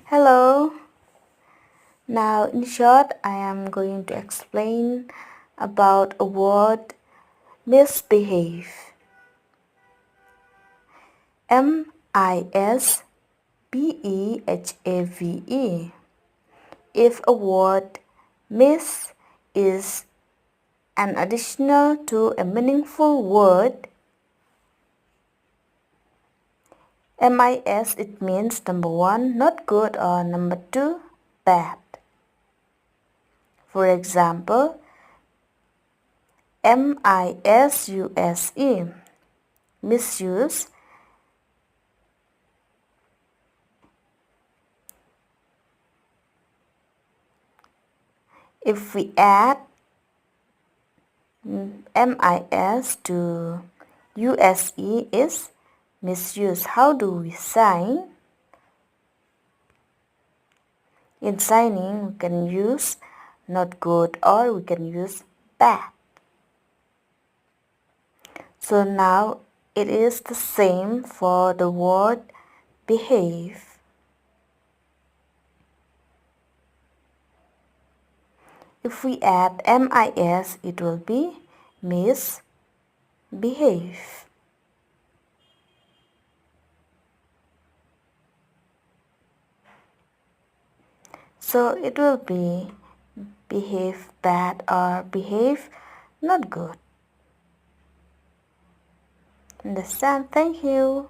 Hello. Now in short, I am going to explain about a word misbehave. MISBEHAVE. If a word mis is an additional to a meaningful word, MIS, it means number 1, not good, or number 2, bad. For example, MISUSE, misuse. If we add MIS to USE is misuse. How do we sign? In signing, we can use not good or we can use bad. So now it is the same for the word behave. If we add MIS, it will be misbehave. So it will be behave bad or behave not good. Understand? Thank you.